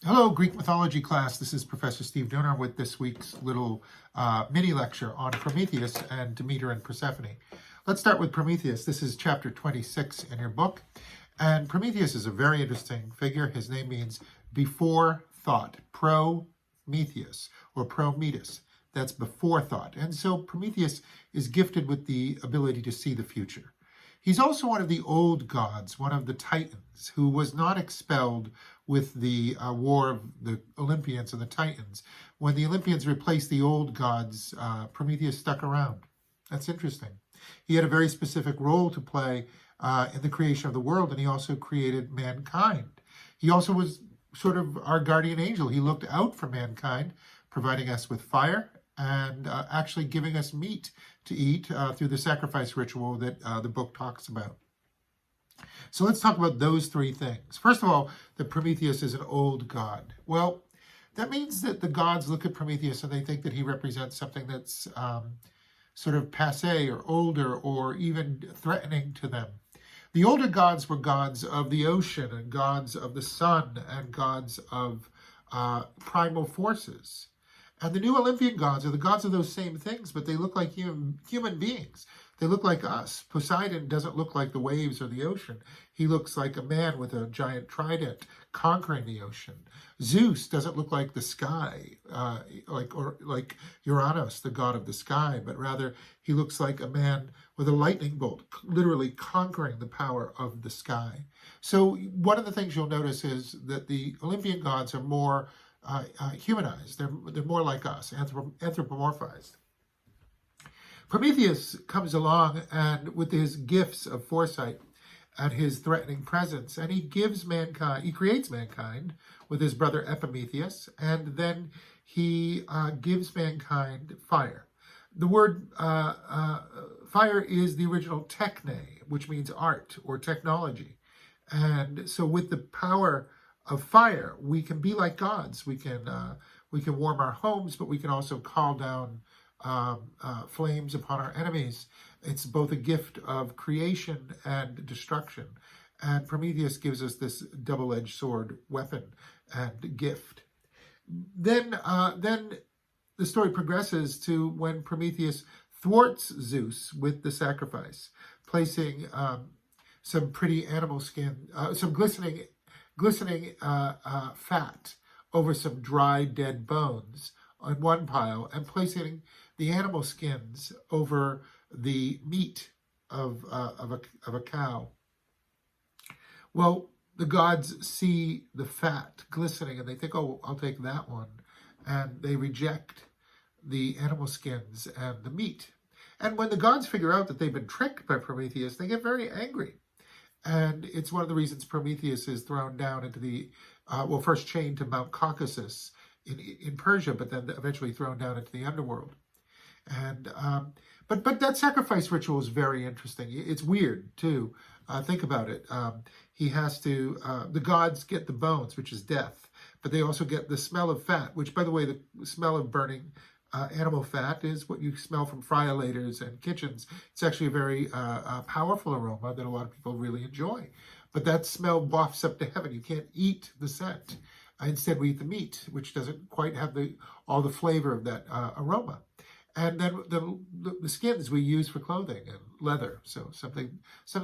Hello, Greek mythology class. This is Professor Steve Donor with this week's little mini lecture on Prometheus and Demeter and Persephone. Let's start with Prometheus. This is chapter 26 in your book. And Prometheus is a very interesting figure. His name means before thought, Prometheus or Prometheus. That's before thought. And so Prometheus is gifted with the ability to see the future. He's also one of the old gods, one of the Titans, who was not expelled with the war of the Olympians and the Titans. When the Olympians replaced the old gods, Prometheus stuck around. That's interesting. He had a very specific role to play in the creation of the world, and he also created mankind. He also was sort of our guardian angel. He looked out for mankind, providing us with fire and actually giving us meat to eat through the sacrifice ritual that the book talks about. So let's talk about those three things. First of all, that Prometheus is an old god. Well, that means that the gods look at Prometheus and they think that he represents something that's sort of passé or older or even threatening to them. The older gods were gods of the ocean and gods of the sun and gods of primal forces. And the new Olympian gods are the gods of those same things, but they look like human beings. They look like us. Poseidon doesn't look like the waves or the ocean. He looks like a man with a giant trident conquering the ocean. Zeus doesn't look like the sky, like Uranus, the god of the sky, but rather he looks like a man with a lightning bolt, literally conquering the power of the sky. So one of the things you'll notice is that the Olympian gods are more humanized. They're more like us, anthropomorphized. Prometheus comes along and with his gifts of foresight and his threatening presence, and he creates mankind with his brother Epimetheus, and then he gives mankind fire. The word fire is the original techne, which means art or technology. And so with the power of fire, we can be like gods. We can warm our homes, but we can also call down flames upon our enemies. It's both a gift of creation and destruction. And Prometheus gives us this double-edged sword weapon and gift. Then the story progresses to when Prometheus thwarts Zeus with the sacrifice, placing some pretty animal skin, some glistening fat over some dry, dead bones on one pile and placing the animal skins over the meat of a cow. Well, the gods see the fat glistening and they think, oh, I'll take that one. And they reject the animal skins and the meat. And when the gods figure out that they've been tricked by Prometheus, they get very angry. And it's one of the reasons Prometheus is thrown down into the, first chained to Mount Caucasus in Persia, but then eventually thrown down into the underworld. And but that sacrifice ritual is very interesting. It's weird too. Think about it. He has to. The gods get the bones, which is death, but they also get the smell of fat. Which, by the way, the smell of burning animal fat is what you smell from friolators and kitchens. It's actually a very powerful aroma that a lot of people really enjoy. But that smell wafts up to heaven. You can't eat the scent. Instead, we eat the meat, which doesn't quite have all the flavor of that aroma. And then the skins we use for clothing and leather. So something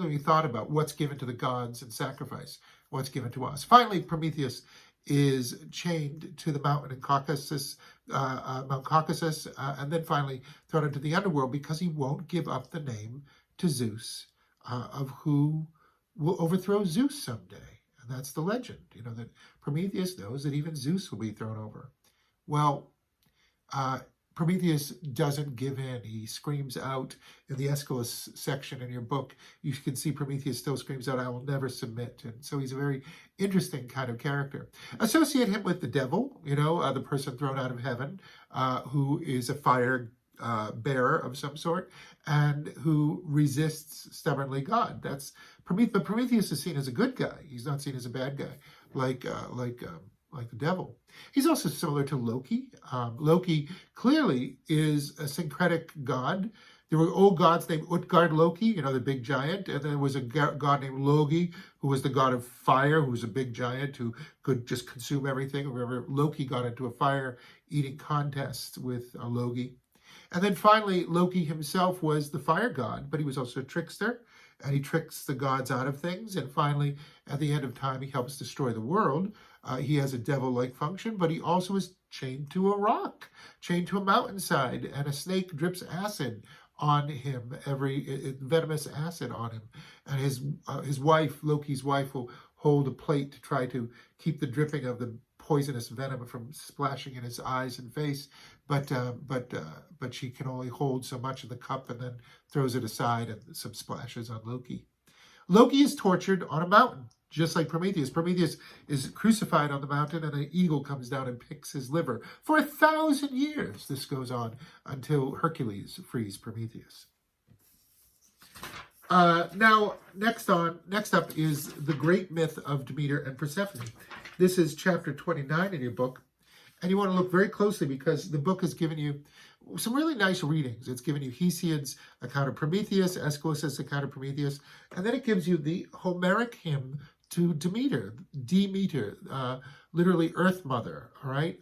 we thought about. What's given to the gods in sacrifice? What's given to us? Finally, Prometheus is chained to the mountain in Caucasus, Mount Caucasus, and then finally thrown into the underworld because he won't give up the name to Zeus, of who will overthrow Zeus someday. And that's the legend, that Prometheus knows that even Zeus will be thrown over. Well, Prometheus doesn't give in. He screams out in the Aeschylus section in your book. You can see Prometheus still screams out, I will never submit. And so he's a very interesting kind of character. Associate him with the devil, the person thrown out of heaven, who is a fire bearer of some sort and who resists stubbornly God. That's Prometheus. But Prometheus is seen as a good guy. He's not seen as a bad guy, like the devil. He's also similar to Loki. Loki clearly is a syncretic god. There were old gods named Utgard Loki, you know, the big giant, and then there was a god named Logi, who was the god of fire, who was a big giant who could just consume everything. Remember, Loki got into a fire-eating contest with Logi. And then finally, Loki himself was the fire god, but he was also a trickster, and he tricks the gods out of things. And finally, at the end of time, he helps destroy the world. He has a devil-like function, but he also is chained to a rock, chained to a mountainside, and a snake drips acid on him, venomous acid on him. And his wife, Loki's wife, will hold a plate to try to keep the dripping of the poisonous venom from splashing in his eyes and face, but she can only hold so much of the cup and then throws it aside, and some splashes on Loki. Loki is tortured on a mountain, just like Prometheus. Prometheus is crucified on the mountain, and an eagle comes down and picks his liver. For 1,000 years, this goes on until Hercules frees Prometheus. Now, next up is the great myth of Demeter and Persephone. This is chapter 29 in your book, and you want to look very closely because the book has given you some really nice readings. It's given you Hesiod's account of Prometheus, Aeschylus's account of Prometheus, and then it gives you the Homeric hymn to Demeter, literally Earth Mother, all right?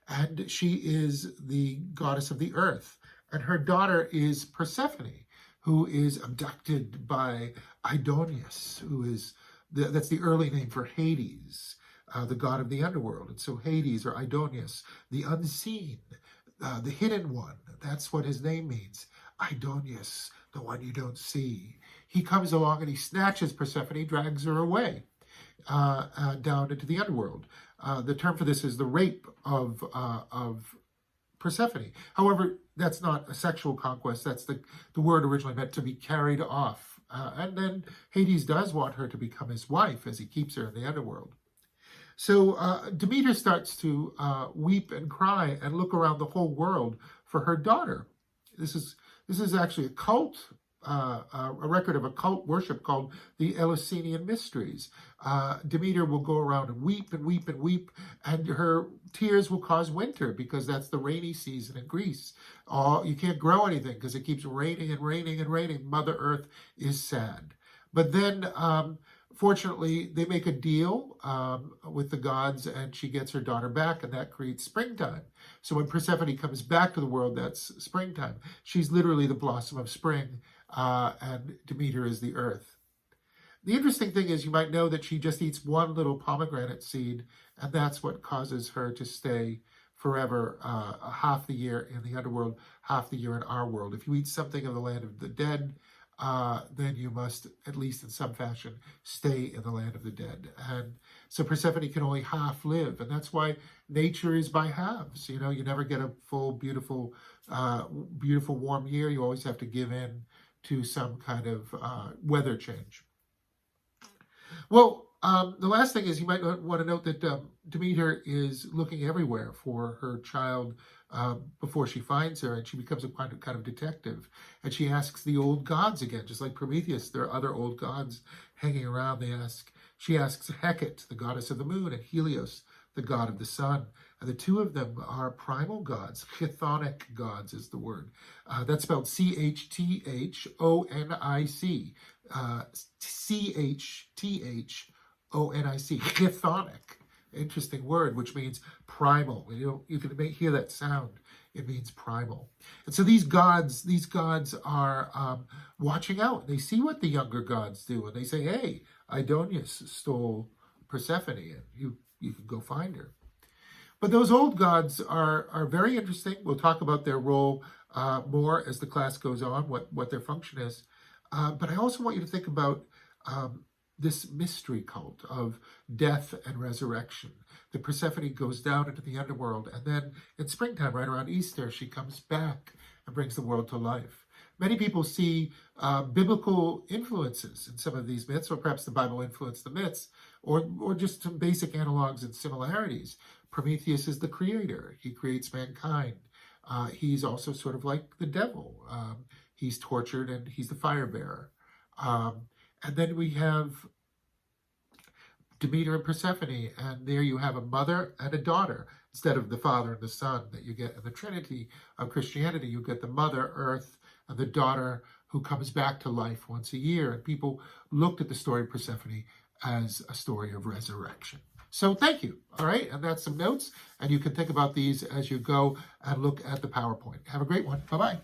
And she is the goddess of the earth, and her daughter is Persephone, who is abducted by Aidoneus, who is, that's the early name for Hades, the god of the underworld. And so Hades, or Aidoneus, the unseen, the hidden one, that's what his name means. Aidoneus, the one you don't see. He comes along and he snatches Persephone, drags her away down into the underworld. The term for this is the rape of Persephone. However, that's not a sexual conquest. That's the word originally meant to be carried off. And then Hades does want her to become his wife as he keeps her in the underworld. So Demeter starts to weep and cry and look around the whole world for her daughter. This is actually a cult, a record of a cult worship called the Eleusinian Mysteries. Demeter will go around and weep and weep and weep, and her tears will cause winter because that's the rainy season in Greece. You can't grow anything because it keeps raining and raining and raining. Mother Earth is sad. But then, fortunately, they make a deal with the gods, and she gets her daughter back, and that creates springtime. So when Persephone comes back to the world, that's springtime. She's literally the blossom of spring, and Demeter is the earth. The interesting thing is, you might know that she just eats one little pomegranate seed, and that's what causes her to stay forever, half the year in the underworld, half the year in our world. If you eat something of the land of the dead, then you must, at least in some fashion, stay in the land of the dead. And so Persephone can only half live, and that's why nature is by halves. You know, you never get a full, beautiful, warm year. You always have to give in to some kind of weather change. Well, the last thing is, you might want to note that Demeter is looking everywhere for her child before she finds her, and she becomes a kind of detective. And she asks the old gods again, just like Prometheus. There are other old gods hanging around. She asks Hecate, the goddess of the moon, and Helios, the god of the sun. And the two of them are primal gods. Chthonic gods is the word. That's spelled Chthonic. Chthonic. Chthonic. Interesting word, which means primal. You can hear that sound. It means primal. And so these gods are watching out. They see what the younger gods do, and they say, "Hey, Aidoneus stole Persephone, and you can go find her." But those old gods are very interesting. We'll talk about their role more as the class goes on, what their function is. But I also want you to think about this mystery cult of death and resurrection. The Persephone goes down into the underworld, and then in springtime, right around Easter, she comes back and brings the world to life. Many people see biblical influences in some of these myths, or perhaps the Bible influenced the myths, or just some basic analogs and similarities. Prometheus is the creator. He creates mankind. He's also sort of like the devil. He's tortured, and he's the fire bearer. And then we have Demeter and Persephone, and there you have a mother and a daughter. Instead of the Father and the Son that you get in the Trinity of Christianity, you get the Mother, Earth, the daughter who comes back to life once a year. And people looked at the story of Persephone as a story of resurrection. So thank you. All right. And that's some notes. And you can think about these as you go and look at the PowerPoint. Have a great one. Bye-bye.